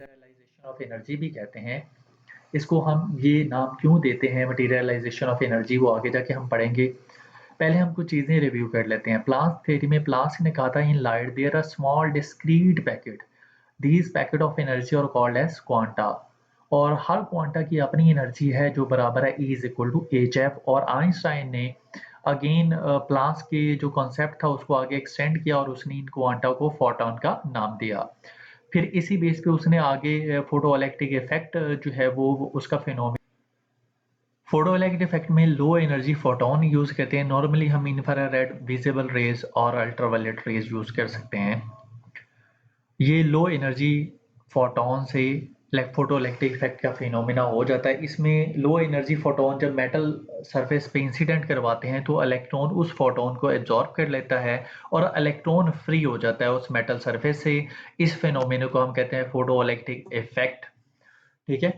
Materialisation of energy भी कहते हैं। इसको हम ये नाम क्यों देते हैं मटेरियलाइजेशन ऑफ एनर्जी, वो आगे जाके हम पढ़ेंगे। पहले हम कुछ चीज़ें रिव्यू कर लेते हैं। प्लांक थ्योरी में प्लांक ने कहा था in light there are small discrete packet, these packet of energy और कॉल्ड एज क्वांटा। और हर क्वांटा की अपनी एनर्जी है जो बराबर है E is equal to h f. और आइंस्टाइन ने अगेन प्लांक के जो कॉन्सेप्ट था उसको आगे एक्सटेंड किया और उसने इन क्वांटा को फोटॉन का नाम दिया। फिर इसी बेस पे उसने आगे फोटो इलेक्ट्रिक इफेक्ट जो है वो उसका फिनोमेना, फोटो इलेक्ट्रिक इफेक्ट में लो एनर्जी फोटोन यूज करते हैं। नॉर्मली हम इंफ्रारेड विजिबल रेज और अल्ट्रावायलेट रेज यूज कर सकते हैं। ये लो एनर्जी फोटोन से फोटो इलेक्ट्रिक इफेक्ट का फिनोमेना हो जाता है। इसमें लो एनर्जी फोटोन जब मेटल सरफेस पे इंसिडेंट करवाते हैं तो इलेक्ट्रॉन उस फोटोन को एब्जॉर्ब कर लेता है और इलेक्ट्रॉन फ्री हो जाता है उस मेटल सरफेस से। इस फिनोमेना को हम कहते हैं फोटो इलेक्ट्रिक इफेक्ट। ठीक है।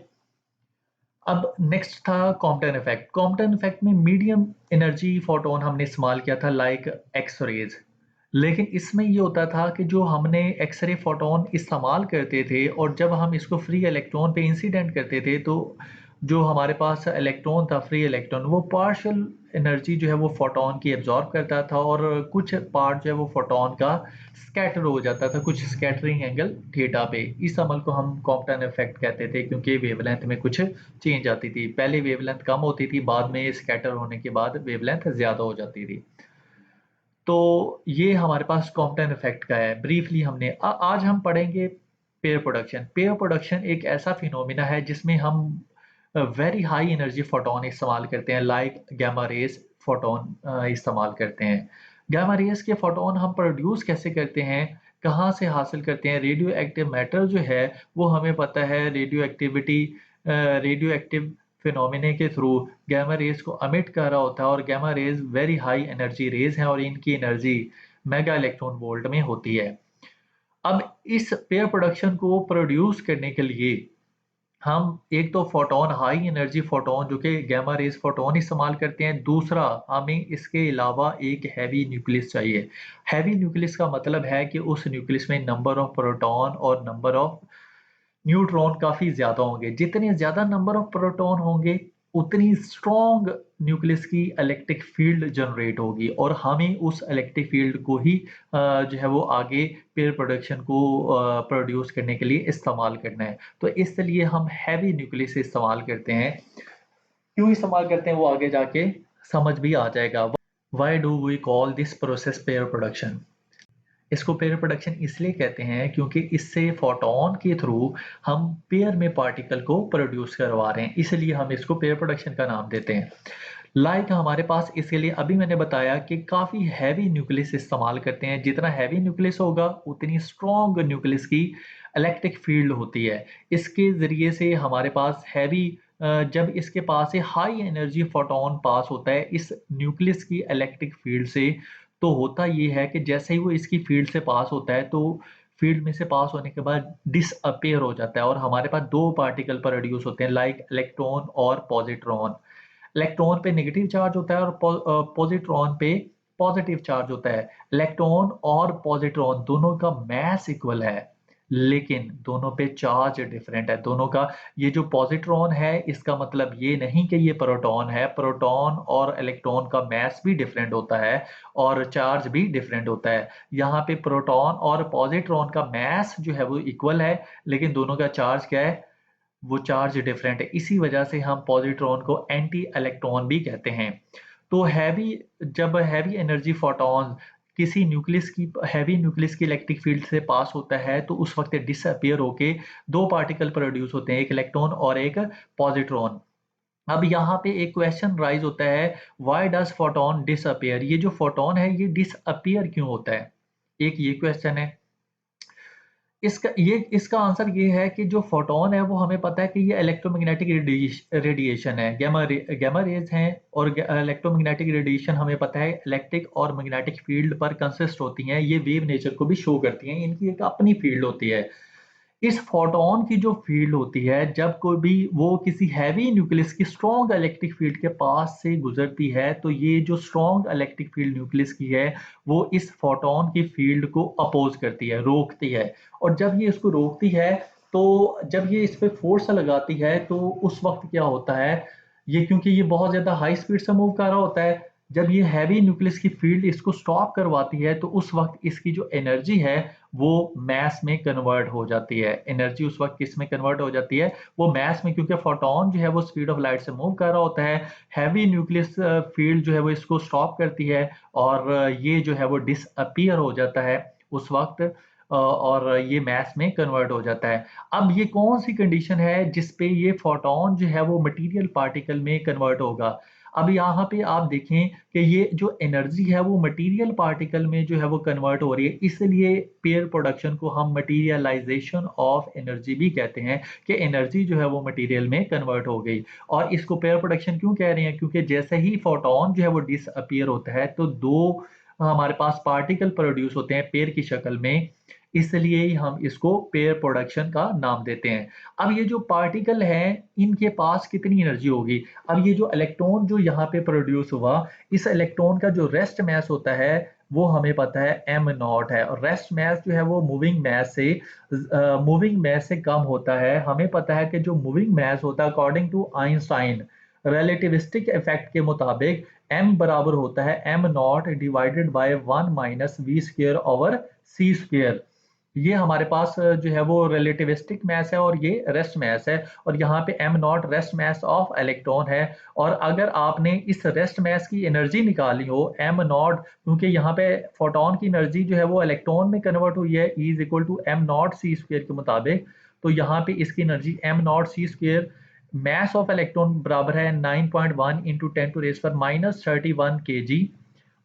अब नेक्स्ट था कॉम्पटन इफेक्ट। कॉम्पटन इफेक्ट में मीडियम एनर्जी फोटोन हमने इस्तेमाल किया था लाइक एक्स रेज। लेकिन इसमें ये होता था कि जो हमने एक्सरे फोटोन इस्तेमाल करते थे और जब हम इसको फ्री इलेक्ट्रॉन पे इंसिडेंट करते थे तो जो हमारे पास इलेक्ट्रॉन था, फ्री इलेक्ट्रॉन, वो पार्शियल एनर्जी जो है वो फोटोन की एब्जॉर्ब करता था और कुछ पार्ट जो है वो फोटोन का स्कैटर हो जाता था कुछ स्कैटरिंग एंगल थीटा पे। इस अमल को हम कॉम्पटन इफेक्ट कहते थे क्योंकि वेवलेंथ में कुछ चेंज आती थी। पहले वेवलेंथ कम होती थी, बाद में स्कैटर होने के बाद वेवलेंथ ज़्यादा हो जाती थी। तो ये हमारे पास कॉम्पटन इफेक्ट का है। ब्रीफली हमने आज हम पढ़ेंगे पेयर प्रोडक्शन। पेयर प्रोडक्शन एक ऐसा फिनोमिना है जिसमें हम वेरी हाई एनर्जी फोटोन इस्तेमाल करते हैं लाइक गामा रेज फोटोन इस्तेमाल करते हैं। गामा रेज के फोटोन हम प्रोड्यूस कैसे करते हैं, कहाँ से हासिल करते हैं? रेडियो एक्टिव मैटर जो है वो हमें पता है रेडियो एक्टिविटी, रेडियो एक्टिव फिनोमिने के थ्रू गैमा रेज को अमिट कर रहा होता है और gamma rays very high energy rays हैं और इनकी एनर्जी मेगा इलेक्ट्रॉन वोल्ट में होती है। अब इस पेयर प्रोडक्शन को प्रोड्यूस करने के लिए हम एक तो फोटोन, हाई एनर्जी फोटोन जो कि गैमा रेज फोटोन इस्तेमाल करते हैं। दूसरा, हमें इसके अलावा एक हैवी न्यूक्लियस चाहिए। हैवी न्यूक्लियस का मतलब है कि उस न्यूक्लियस में नंबर ऑफ प्रोटॉन और नंबर ऑफ न्यूट्रॉन काफ़ी ज़्यादा होंगे। जितने ज़्यादा नंबर ऑफ प्रोटॉन होंगे उतनी स्ट्रॉन्ग न्यूक्लियस की इलेक्ट्रिक फील्ड जनरेट होगी और हमें उस इलेक्ट्रिक फील्ड को ही जो है वो आगे पेयर प्रोडक्शन को प्रोड्यूस करने के लिए इस्तेमाल करना है। तो इसलिए हम हैवी न्यूक्लियस इस्तेमाल करते हैं। क्यों इस्तेमाल करते हैं वो आगे जाके समझ भी आ जाएगा। Why do we call this process pair production? इसको पेयर प्रोडक्शन इसलिए कहते हैं क्योंकि इससे फोटोन के थ्रू हम पेयर में पार्टिकल को प्रोड्यूस करवा रहे हैं, इसलिए हम इसको पेयर प्रोडक्शन का नाम देते हैं। हमारे पास इसके लिए अभी मैंने बताया कि काफ़ी हैवी न्यूक्लियस इस्तेमाल करते हैं। जितना हैवी न्यूक्लियस होगा उतनी स्ट्रॉन्ग न्यूक्लियस की इलेक्ट्रिक फील्ड होती है। इसके ज़रिए से हमारे पास हैवी, जब इसके पास से हाई एनर्जी फोटोन पास होता है इस न्यूक्लियस की इलेक्ट्रिक फील्ड से, तो होता ये है कि जैसे ही वो इसकी फील्ड से पास होता है तो फील्ड में से पास होने के बाद डिसअपियर हो जाता है और हमारे पास दो पार्टिकल प्रोड्यूस होते हैं लाइक इलेक्ट्रॉन और पॉजिट्रॉन। इलेक्ट्रॉन पे नेगेटिव चार्ज होता है और पॉजिट्रॉन पे पॉजिटिव चार्ज होता है। इलेक्ट्रॉन और पॉजिट्रॉन दोनों का मैस इक्वल है लेकिन दोनों पे चार्ज डिफरेंट है। दोनों का, ये जो पॉजिट्रॉन है इसका मतलब ये नहीं कि ये प्रोटॉन है। प्रोटॉन और इलेक्ट्रॉन का मैस भी डिफरेंट होता है और चार्ज भी डिफरेंट होता है। यहाँ पे प्रोटॉन और पॉजिट्रॉन का मैस जो है वो इक्वल है लेकिन दोनों का चार्ज क्या है, वो चार्ज डिफरेंट है। इसी वजह से हम पॉजिट्रॉन को एंटी इलेक्ट्रॉन भी कहते हैं। तो जब हैवी एनर्जी फोटॉन किसी न्यूक्लियस की, हैवी न्यूक्लियस की इलेक्ट्रिक फील्ड से पास होता है तो उस वक्त डिसअपियर होके दो पार्टिकल प्रोड्यूस होते हैं, एक इलेक्ट्रॉन और एक पॉजिट्रॉन। अब यहाँ पे एक क्वेश्चन राइज होता है, व्हाई डज फोटोन डिसअपियर? ये जो फोटोन है ये डिसअपियर क्यों होता है? एक ये क्वेश्चन है। इसका आंसर ये है कि जो फोटोन है वो हमें पता है कि ये इलेक्ट्रोमैग्नेटिक रेडिएशन है, गैमा रेज हैं और इलेक्ट्रोमैग्नेटिक रेडिएशन हमें पता है इलेक्ट्रिक और मैग्नेटिक फील्ड पर कंसिस्ट होती हैं। ये वेव नेचर को भी शो करती हैं, इनकी एक अपनी फील्ड होती है। इस फोटोन की जो फील्ड होती है जब कोई भी वो किसी हैवी न्यूक्लियस की स्ट्रॉन्ग इलेक्ट्रिक फील्ड के पास से गुजरती है तो ये जो स्ट्रॉन्ग इलेक्ट्रिक फील्ड न्यूक्लियस की है वो इस फोटोन की फील्ड को अपोज करती है, रोकती है। और जब ये इसको रोकती है तो जब ये इस पे फोर्स लगाती है तो उस वक्त क्या होता है, ये क्योंकि ये बहुत ज़्यादा हाई स्पीड से मूव कर रहा होता है, जब ये हैवी न्यूक्लियस की फील्ड इसको स्टॉप करवाती है तो उस वक्त इसकी जो एनर्जी है वो मास में कन्वर्ट हो जाती है। एनर्जी उस वक्त किस में कन्वर्ट हो जाती है, वो मास में, क्योंकि फोटोन जो है वो स्पीड ऑफ लाइट से मूव कर रहा होता है। हैवी न्यूक्लियस फील्ड जो है वो इसको स्टॉप करती है और ये जो है वो डिसअपीयर हो जाता है उस वक्त, और ये मास में कन्वर्ट हो जाता है। अब ये कौन सी कंडीशन है जिस पे ये फोटोन जो है वो मटेरियल पार्टिकल में कन्वर्ट होगा। अब यहाँ पे आप देखें कि ये जो एनर्जी है वो मटेरियल पार्टिकल में जो है वो कन्वर्ट हो रही है, इसलिए पेयर प्रोडक्शन को हम मटीरियलाइजेशन ऑफ एनर्जी भी कहते हैं कि एनर्जी जो है वो मटेरियल में कन्वर्ट हो गई। और इसको पेयर प्रोडक्शन क्यों कह रहे हैं, क्योंकि जैसे ही फोटोन जो है वो डिसअपीयर होता है तो दो हमारे पास पार्टिकल प्रोड्यूस होते हैं पेयर की शक्ल में, इसलिए ही हम इसको पेयर प्रोडक्शन का नाम देते हैं। अब ये जो पार्टिकल हैं इनके पास कितनी एनर्जी होगी। अब ये जो इलेक्ट्रॉन जो यहाँ पे प्रोड्यूस हुआ, इस इलेक्ट्रॉन का जो रेस्ट मास होता है वो हमें पता है m नॉट है, और रेस्ट मास जो है वो मूविंग मास से कम होता है। हमें पता है कि जो मूविंग मास होता है according to Einstein relativistic effect के मुताबिक m बराबर होता है m nought divided by 1 - v² over c²। ये हमारे पास जो है वो रिलेटिविस्टिक मास है और ये रेस्ट मास है, और यहाँ पे m not rest mass of electron है। और अगर आपने इस रेस्ट मास की एनर्जी निकाली हो m नॉट, क्योंकि यहाँ पे फोटोन की एनर्जी जो है वो इलेक्ट्रॉन में कन्वर्ट हुई है E is equal to m nought c² के मुताबिक, तो यहाँ पे इसकी energy m nought c², mass of electron बराबर है 9.1 इंटू 10⁻³ kg,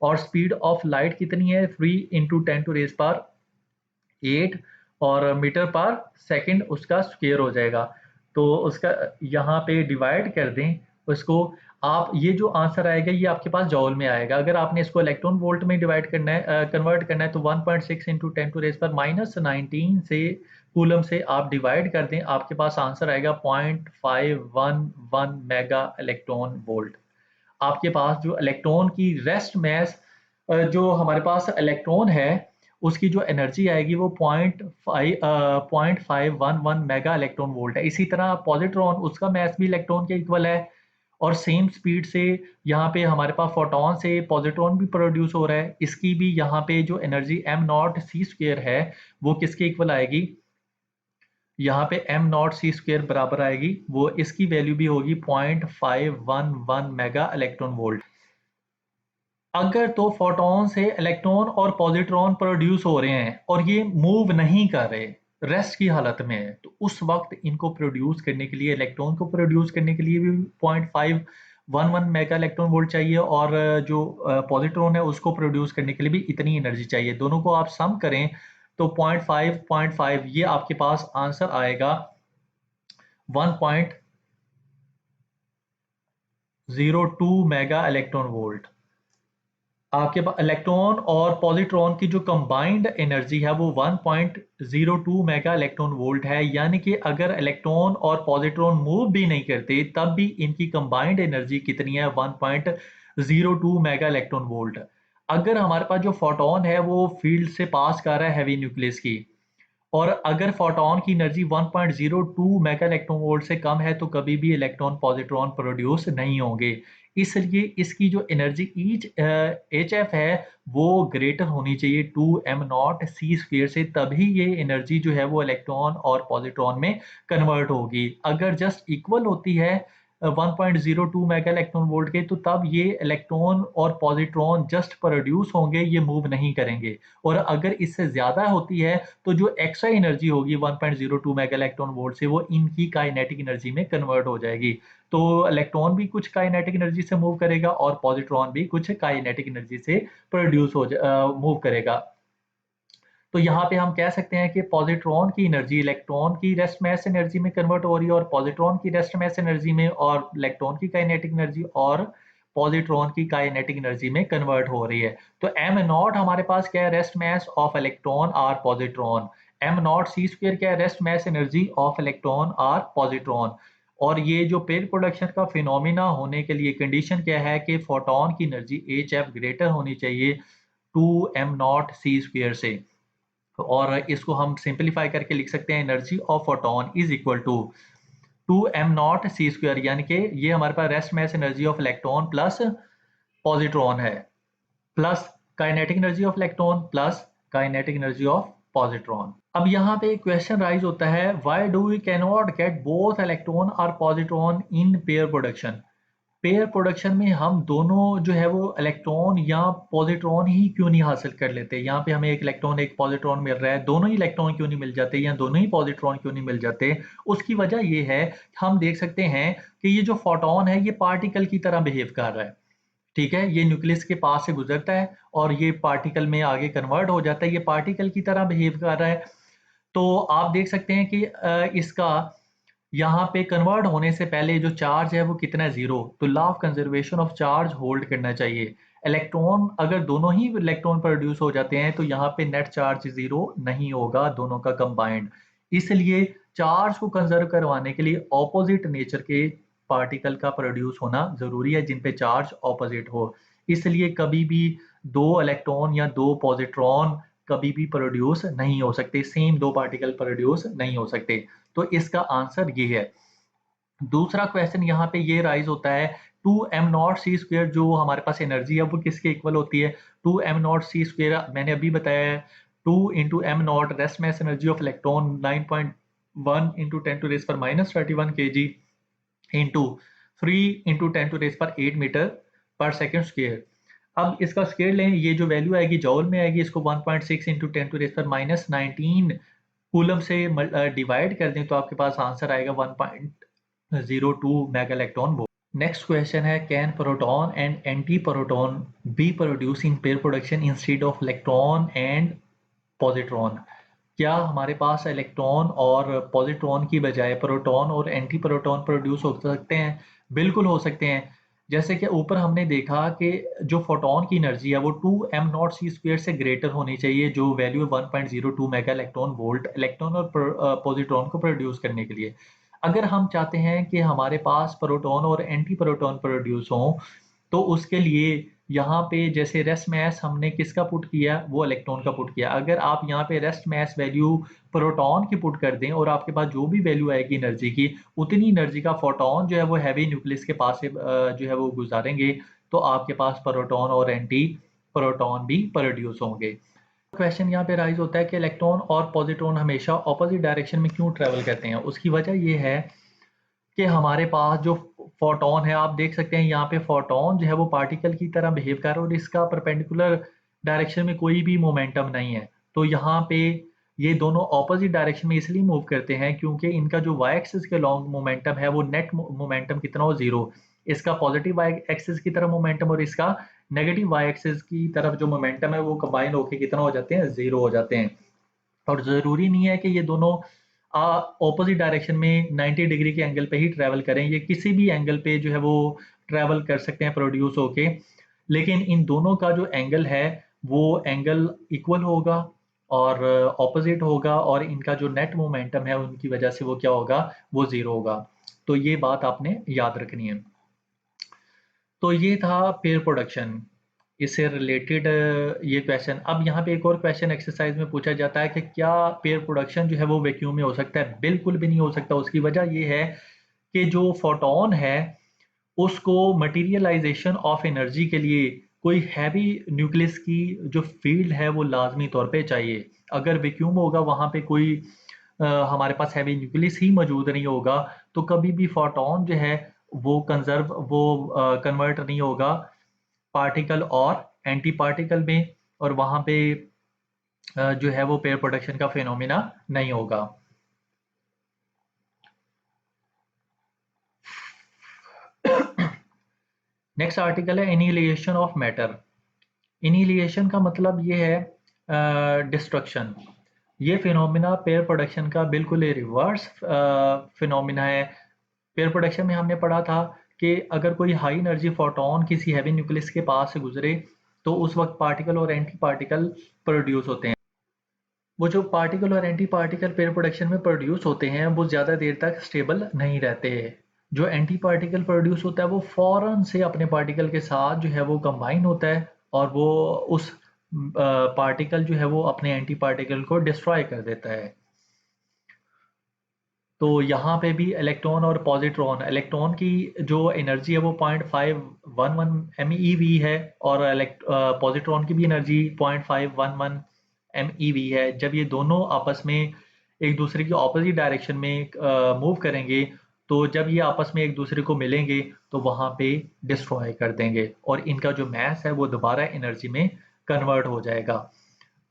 और स्पीड ऑफ लाइट कितनी है 3 इंटू 10⁸ और मीटर पर सेकंड उसका स्क्वायर हो जाएगा। तो उसका यहाँ पे डिवाइड कर दें उसको, आप ये जो आंसर आएगा ये आपके पास जॉल में आएगा। अगर आपने इसको इलेक्ट्रॉन वोल्ट में डिवाइड करना है, कन्वर्ट करना है, तो 1.6 इंटू 10⁻⁻19 से कूलम से आप डिवाइड कर दें, आपके पास आंसर आएगा 0.511 मेगा इलेक्ट्रॉन वोल्ट। आपके पास जो इलेक्ट्रॉन की रेस्ट मास, जो हमारे पास इलेक्ट्रॉन है उसकी जो एनर्जी आएगी वो 0.511 मेगा इलेक्ट्रॉन वोल्ट है। इसी तरह पॉजिट्रॉन, उसका मास भी इलेक्ट्रॉन के इक्वल है, और सेम स्पीड से यहाँ पे हमारे पास फोटोन से पॉजिट्रॉन भी प्रोड्यूस हो रहा है, इसकी भी यहाँ पे जो एनर्जी m नॉट c² है वो किसके इक्वल आएगी, यहाँ पे m नॉट c² बराबर आएगी, वो इसकी वैल्यू भी होगी 0.511 मेगा इलेक्ट्रॉन वोल्ट। अगर तो फोटोन से इलेक्ट्रॉन और पॉजिट्रॉन प्रोड्यूस हो रहे हैं और ये मूव नहीं कर रहे, रेस्ट की हालत में है, तो उस वक्त इनको प्रोड्यूस करने के लिए, इलेक्ट्रॉन को प्रोड्यूस करने के लिए भी 0.511 मेगा इलेक्ट्रॉन वोल्ट चाहिए, और जो पॉजिट्रॉन है उसको प्रोड्यूस करने के लिए भी इतनी एनर्जी चाहिए। दोनों को आप सम करें तो 0.5 ये आपके पास आंसर आएगा 1.02 मेगा इलेक्ट्रॉन वोल्ट। आपके पास इलेक्ट्रॉन और पॉजिट्रॉन की जो कंबाइंड एनर्जी है वो 1.02 मेगा इलेक्ट्रॉन वोल्ट है, यानी कि अगर इलेक्ट्रॉन और पॉजिट्रॉन मूव भी नहीं करते तब भी इनकी कंबाइंड एनर्जी कितनी है, 1.02 मेगा इलेक्ट्रॉन वोल्ट। अगर हमारे पास जो फोटोन है वो फील्ड से पास कर रहा है हैवी न्यूक्लियस की, और अगर फोटोन की एनर्जी 1.02 मेगा इलेक्ट्रॉन वोल्ट से कम है तो कभी भी इलेक्ट्रॉन पॉजिट्रॉन प्रोड्यूस नहीं होंगे। इसलिए इसकी जो एनर्जी ईच एच एफ है वो ग्रेटर होनी चाहिए 2m0 c² से, तभी ये एनर्जी जो है वो इलेक्ट्रॉन और पॉजिट्रॉन में कन्वर्ट होगी। अगर जस्ट इक्वल होती है 1.02 मेगा इलेक्ट्रॉन वोल्ट के, तो तब ये इलेक्ट्रॉन और पॉजिट्रॉन जस्ट प्रोड्यूस होंगे, ये मूव नहीं करेंगे। और अगर इससे ज़्यादा होती है तो जो एक्स्ट्रा एनर्जी होगी 1.02 मेगा इलेक्ट्रॉन वोल्ट से, वो इनकी काइनेटिक एनर्जी में कन्वर्ट हो जाएगी। तो इलेक्ट्रॉन भी कुछ काइनेटिक एनर्जी से मूव करेगा और पॉजिट्रॉन भी कुछ काइनेटिक एनर्जी से प्रोड्यूस मूव करेगा। तो यहाँ पे हम कह सकते हैं कि पॉजिट्रॉन की एनर्जी इलेक्ट्रॉन की रेस्ट मास एनर्जी में कन्वर्ट हो रही है, और पॉजिट्रॉन की रेस्ट मास एनर्जी में, और इलेक्ट्रॉन की काइनेटिक एनर्जी और पॉजिट्रॉन की काइनेटिक एनर्जी में कन्वर्ट हो रही है। तो m नॉट हमारे पास क्या है, rest mass of electron or positron. m nought c² क्या है, rest mass energy of electron or positron. और ये जो पेयर प्रोडक्शन का फिनोमिना होने के लिए कंडीशन क्या है कि फोटोन की एनर्जी hf ग्रेटर होनी चाहिए 2m0 c² से। और इसको हम सिंपलीफाई करके लिख सकते हैं energy of photon is equal to 2m0 c², यानी कि ये हमारे पास rest mass energy of electron plus positron है, plus kinetic energy of electron plus kinetic energy of positron. अब यहाँ पे एक क्वेश्चन राइज होता है, why do we can not get both electron और positron in pair production. Pair production में हम दोनों जो है वो इलेक्ट्रॉन या पॉजिट्रॉन ही क्यों नहीं हासिल कर लेते। यहाँ पे हमें एक इलेक्ट्रॉन एक पॉजिट्रॉन मिल रहा है, दोनों ही इलेक्ट्रॉन क्यों नहीं मिल जाते या दोनों ही पॉजिट्रॉन क्यों नहीं मिल जाते। उसकी वजह ये है, हम देख सकते हैं कि ये जो फोटोन है ये पार्टिकल की तरह बिहेव कर रहा है। ठीक है, ये न्यूक्लियस के पास से गुजरता है और ये पार्टिकल में आगे कन्वर्ट हो जाता है, ये पार्टिकल की तरह बिहेव कर रहा है। तो आप देख सकते हैं कि इसका यहाँ पे कन्वर्ट होने से पहले जो चार्ज है वो कितना है, जीरो। तो law of conservation of charge hold करना चाहिए। इलेक्ट्रॉन अगर दोनों ही इलेक्ट्रॉन प्रोड्यूस हो जाते हैं तो यहाँ पे नेट चार्ज जीरो नहीं होगा दोनों का कंबाइंड। इसलिए चार्ज को कंजर्व करवाने के लिए ऑपोजिट नेचर के पार्टिकल का प्रोड्यूस होना जरूरी है जिन पे चार्ज ऑपोजिट हो। इसलिए कभी भी दो इलेक्ट्रॉन या दो पॉजिट्रॉन कभी भी प्रोड्यूस नहीं हो सकते, सेम दो पार्टिकल प्रोड्यूस नहीं हो सकते। तो इसका आंसर ये है। दूसरा क्वेश्चन यहाँ पे ये राइज होता है, 2m0 c² जो हमारे पास एनर्जी है वो किसके इक्वल होती है। 2m0 c² मैंने अभी बताया है, 2 × m0 rest mass energy of electron 9.1 × 10⁻³ kg into 3 × 10⁸ metre पर सेकेंड स्क्वेयर। अब इसका स्केयर लें, ये जो वैल्यू आएगी जॉल में आएगी, इसको 1.6 × 10⁻⁻19 कूलम से डिवाइड कर दें तो आपके पास आंसर आएगा 1.02 mega electron volt. Next question है, can proton and anti proton be produce in pair production instead of electron and positron. क्या हमारे पास इलेक्ट्रॉन और पॉजिट्रॉन की बजाय प्रोटॉन और एंटी प्रोटॉन प्रोड्यूस हो सकते हैं। बिल्कुल हो सकते हैं। जैसे कि ऊपर हमने देखा कि जो फोटोन की एनर्जी है वो 2m0 c² से ग्रेटर होनी चाहिए, जो वैल्यू है 1.02 मेगा इलेक्ट्रॉन वोल्ट इलेक्ट्रॉन और पॉजिट्रॉन को प्रोड्यूस करने के लिए। अगर हम चाहते हैं कि हमारे पास प्रोटॉन और एंटी प्रोटॉन प्रोड्यूस हों तो उसके लिए यहाँ पे जैसे रेस्ट मास हमने किसका पुट किया, वो इलेक्ट्रॉन का पुट किया। अगर आप यहाँ पे रेस्ट मास वैल्यू प्रोटॉन की पुट कर दें और आपके पास जो भी वैल्यू आएगी एनर्जी की, उतनी एनर्जी का फोटोन जो है वो हैवी न्यूक्लियस के पास से जो है वो गुजारेंगे, तो आपके पास प्रोटॉन और एंटी प्रोटॉन भी प्रोड्यूस होंगे। क्वेश्चन यहाँ पे राइज होता है कि इलेक्ट्रॉन और पॉजिट्रॉन हमेशा ऑपोजिट डायरेक्शन में क्यों ट्रेवल करते हैं। उसकी वजह ये है कि हमारे पास जो फोटोन है, आप देख सकते हैं यहाँ पे फोटोन जो है वो पार्टिकल की तरह बिहेव कर रहा है और इसका परपेंडिकुलर डायरेक्शन में कोई भी मोमेंटम नहीं है। तो यहाँ पे ये दोनों ऑपोजिट डायरेक्शन में इसलिए मूव करते हैं क्योंकि इनका जो वाई एक्सिस के लॉन्ग मोमेंटम है वो नेट मोमेंटम कितना हो, जीरो। इसका पॉजिटिव वाई एक्सिस की तरफ मोमेंटम और इसका नेगेटिव वाई एक्सिस की तरफ जो मोमेंटम है वो कंबाइन होकर कितना हो जाते हैं, जीरो हो जाते हैं। और ज़रूरी नहीं है कि ये दोनों ऑपोजिट डायरेक्शन में 90 डिग्री के एंगल पे ही ट्रैवल करें, ये किसी भी एंगल पे जो है वो ट्रैवल कर सकते हैं प्रोड्यूस होके। लेकिन इन दोनों का जो एंगल है वो एंगल इक्वल होगा और ऑपोजिट होगा और इनका जो नेट मोमेंटम है उनकी वजह से वो क्या होगा, वो ज़ीरो होगा। तो ये बात आपने याद रखनी है। तो ये था पेयर प्रोडक्शन, इससे रिलेटेड ये क्वेश्चन। अब यहाँ पे एक और क्वेश्चन एक्सरसाइज में पूछा जाता है कि क्या पेयर प्रोडक्शन जो है वो वैक्यूम में हो सकता है। बिल्कुल भी नहीं हो सकता। उसकी वजह ये है कि जो फोटोन है उसको मटेरियलाइजेशन ऑफ एनर्जी के लिए कोई हैवी न्यूक्लियस की जो फील्ड है वो लाजमी तौर पे चाहिए। अगर वैक्यूम होगा वहाँ पे कोई हमारे पास हैवी न्यूक्लियस ही मौजूद नहीं होगा तो कभी भी फोटोन जो है वो कन्वर्ट नहीं होगा पार्टिकल और एंटी पार्टिकल में, और वहां पे जो है वो पेयर प्रोडक्शन का फिनोमिना नहीं होगा। नेक्स्ट आर्टिकल है इनिलिएशन ऑफ मैटर। इनिलिएशन का मतलब ये है डिस्ट्रक्शन। ये फिनोमिना पेयर प्रोडक्शन का बिल्कुल रिवर्स फिनोमिना है। पेयर प्रोडक्शन में हमने पढ़ा था कि अगर कोई हाई एनर्जी फोटोन किसी हैवी न्यूक्लियस के पास से गुजरे तो उस वक्त पार्टिकल और एंटी पार्टिकल प्रोड्यूस होते हैं। वो जो पार्टिकल और एंटी पार्टिकल पेयर प्रोडक्शन में प्रोड्यूस होते हैं वो ज़्यादा देर तक स्टेबल नहीं रहते। जो एंटी पार्टिकल प्रोड्यूस होता है वो फौरन से अपने पार्टिकल के साथ जो है वो कंबाइन होता है और वो उस पार्टिकल जो है वो अपने एंटी पार्टिकल को डिस्ट्रॉय कर देता है। तो यहाँ पे भी इलेक्ट्रॉन और पॉजिट्रॉन, इलेक्ट्रॉन की जो एनर्जी है वो 0.511 MeV है, और पॉजिट्रॉन की भी एनर्जी 0.511 MeV है। जब ये दोनों आपस में एक दूसरे की ऑपोजिट डायरेक्शन में मूव करेंगे, तो जब ये आपस में एक दूसरे को मिलेंगे तो वहाँ पे डिस्ट्रॉय कर देंगे, और इनका जो मैस है वो दोबारा एनर्जी में कन्वर्ट हो जाएगा।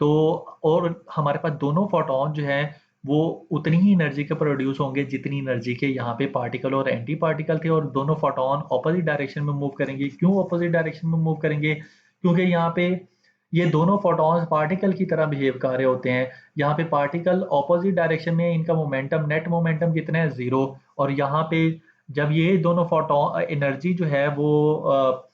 तो और हमारे पास दोनों फोटॉन जो है वो उतनी ही एनर्जी के प्रोड्यूस होंगे जितनी एनर्जी के यहाँ पे पार्टिकल और एंटी पार्टिकल थे, और दोनों फोटॉन ऑपोजिट डायरेक्शन में मूव करेंगे। क्यों ऑपोजिट डायरेक्शन में मूव करेंगे? क्योंकि यहाँ पे ये दोनों फोटॉन्स पार्टिकल की तरह बिहेव कर रहे होते हैं। यहाँ पे पार्टिकल ऑपोजिट डायरेक्शन में, इनका मोमेंटम, नेट मोमेंटम कितना है, 0। और यहाँ पे जब ये दोनों फोटॉन एनर्जी जो है वो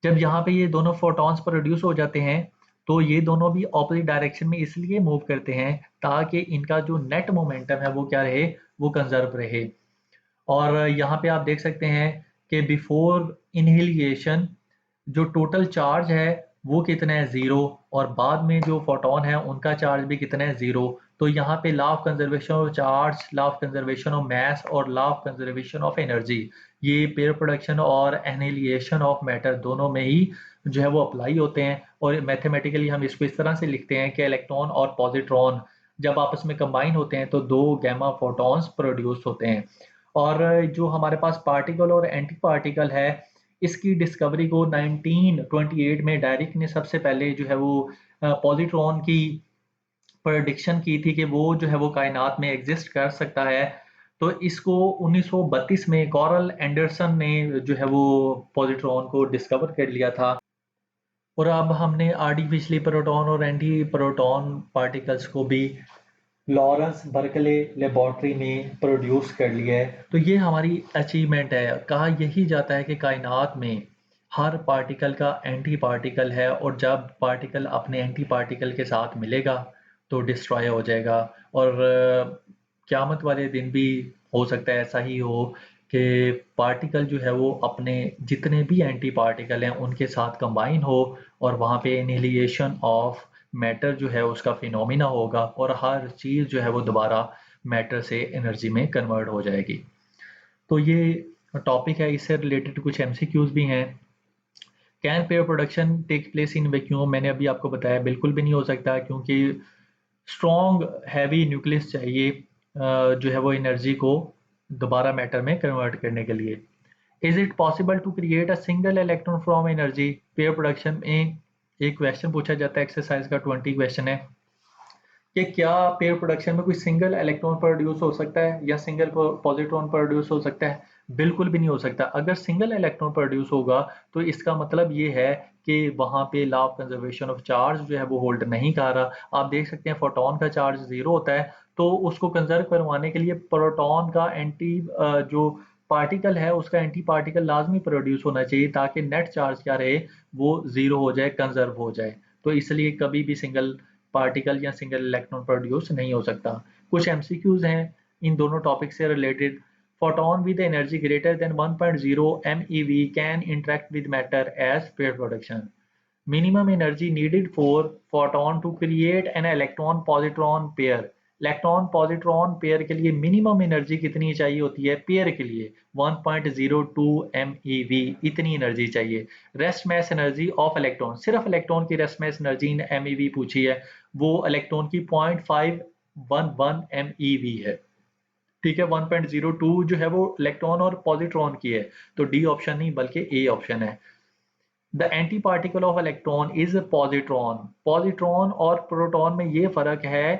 जब यहाँ पे ये दोनों फोटॉन्स प्रोड्यूस हो जाते हैं, तो ये दोनों भी ऑपोजिट डायरेक्शन में इसलिए मूव करते हैं ताकि इनका जो नेट मोमेंटम है वो क्या रहे, वो कंजर्व रहे। और यहाँ पे आप देख सकते हैं कि बिफोर इनहेलिएशन जो टोटल चार्ज है वो कितना है, 0। और बाद में जो फोटोन है उनका चार्ज भी कितना है, 0। तो यहाँ पे law of conservation of charge, law of conservation of mass और law of conservation of energy, ये पेयर प्रोडक्शन और एनिहिलेशन ऑफ मैटर दोनों में ही जो है वो अप्लाई होते हैं। और मैथमेटिकली हम इसको इस तरह से लिखते हैं कि इलेक्ट्रॉन और पॉजिट्रॉन जब आपस में कंबाइन होते हैं तो दो गैमा फोटॉन्स प्रोड्यूस होते हैं। और जो हमारे पास पार्टिकल और एंटी पार्टिकल है, इसकी डिस्कवरी को 1928 में डायरिक ने सबसे पहले जो है वो पॉजिट्रॉन की प्रेडिक्शन की थी कि वो जो है वो कायनात में एग्जिस्ट कर सकता है। तो इसको 1932 में कॉरल एंडरसन ने जो है वो पॉजिट्रॉन को डिस्कवर कर लिया था। और अब हमने आर्टिफिशियली प्रोटॉन और एंटी प्रोटॉन पार्टिकल्स को भी लॉरेंस बर्कले लेबोरेटरी में प्रोड्यूस कर लिया है। तो ये हमारी अचीवमेंट है। कहा यही जाता है कि कायनात में हर पार्टिकल का एंटी पार्टिकल है, और जब पार्टिकल अपने एंटी पार्टिकल के साथ मिलेगा तो डिस्ट्रॉय हो जाएगा। और क़यामत वाले दिन भी हो सकता है ऐसा ही हो कि पार्टिकल जो है वो अपने जितने भी एंटी पार्टिकल हैं उनके साथ कंबाइन हो, और वहाँ पे एनिहिलेशन ऑफ मैटर जो है उसका फिनोमिना होगा, और हर चीज़ जो है वो दोबारा मैटर से एनर्जी में कन्वर्ट हो जाएगी। तो ये टॉपिक है, इससे रिलेटेड कुछ एमसीक्यूज भी हैं। Can pair production take place in vacuum? मैंने अभी आपको बताया बिल्कुल भी नहीं हो सकता, क्योंकि स्ट्रॉन्ग हैवी न्यूक्लियस चाहिए जो है वो एनर्जी को दोबारा मैटर में कन्वर्ट करने के लिए। Is it possible to create a single electron from energy? Pair production में एक क्वेश्चन पूछा जाता है, एक्सरसाइज का 20 क्वेश्चन है कि क्या पेयर प्रोडक्शन में कोई सिंगल इलेक्ट्रॉन प्रोड्यूस हो सकता है या सिंगल पॉजिट्रॉन प्रोड्यूस हो सकता है? बिल्कुल भी नहीं हो सकता। अगर सिंगल इलेक्ट्रॉन प्रोड्यूस होगा तो इसका मतलब ये है कि वहाँ पे law of conservation of charge जो है वो होल्ड नहीं कर रहा। आप देख सकते हैं फोटोन का चार्ज 0 होता है, तो उसको कंजर्व करवाने के लिए प्रोटॉन का जो पार्टिकल है उसका एंटी पार्टिकल लाजमी प्रोड्यूस होना चाहिए, ताकि नेट चार्ज क्या रहे, वो 0 हो जाए, कंजर्व हो जाए। तो इसलिए कभी भी सिंगल पार्टिकल या सिंगल इलेक्ट्रॉन प्रोड्यूस नहीं हो सकता। कुछ एमसीक्यूज हैं इन दोनों टॉपिक से related. Photon with energy greater than 1.0 MeV can interact with matter as pair production. Minimum energy needed for photon to create an electron positron pair. Electron positron pair के लिए minimum energy कितनी चाहिए होती है pair के लिए? 1.02 MeV, इतनी energy चाहिए। Rest mass energy of electron, सिर्फ इलेक्ट्रॉन की rest mass energy in MeV पूछी है, वो इलेक्ट्रॉन की 0.511 MeV है। ठीक है, 1.02 जो है वो इलेक्ट्रॉन और पॉजिट्रॉन की है, तो डी ऑप्शन नहीं बल्कि ए ऑप्शन है। The anti particle of electron is positron. Positron और प्रोटॉन में ये फर्क है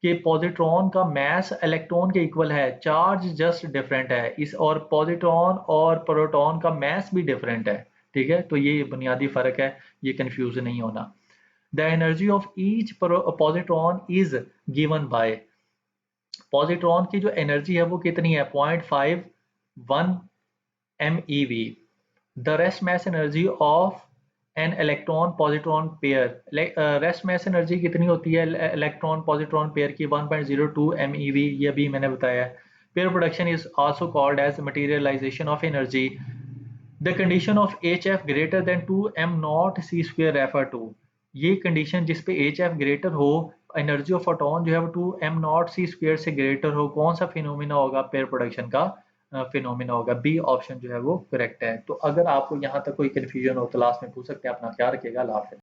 कि पॉजिट्रॉन का मैस इलेक्ट्रॉन के इक्वल है, चार्ज जस्ट डिफरेंट है इस, और पॉजिट्रॉन और प्रोटॉन का मैस भी डिफरेंट है। ठीक है, तो ये बुनियादी फर्क है, ये कंफ्यूज नहीं होना। The energy of each positron is given by, positron की जो एनर्जी है वो कितनी है, 0.51 MeV। The rest mass energy of an electron positron pair, rest mass energy कितनी होती है इलेक्ट्रॉन पॉजिट्रॉन पेयर की, 1.02 MeV, ये भी मैंने बताया। Pair production is also called as materialization of energy. The condition of HF greater than 2 m0 c square refer to. ये condition जिस पे HF ग्रेटर हो, एनर्जी ऑफ फोटोन जो है वो 2m0c² से ग्रेटर हो, कौन सा फिनोमिना होगा? पेयर प्रोडक्शन का फिनोमिना होगा। बी ऑप्शन जो है वो करेक्ट है। तो अगर आपको यहाँ तक कोई कन्फ्यूजन हो तो लास्ट में पूछ सकते हैं। अपना ख्याल रखिएगा। अल्लाह हाफ़िज़।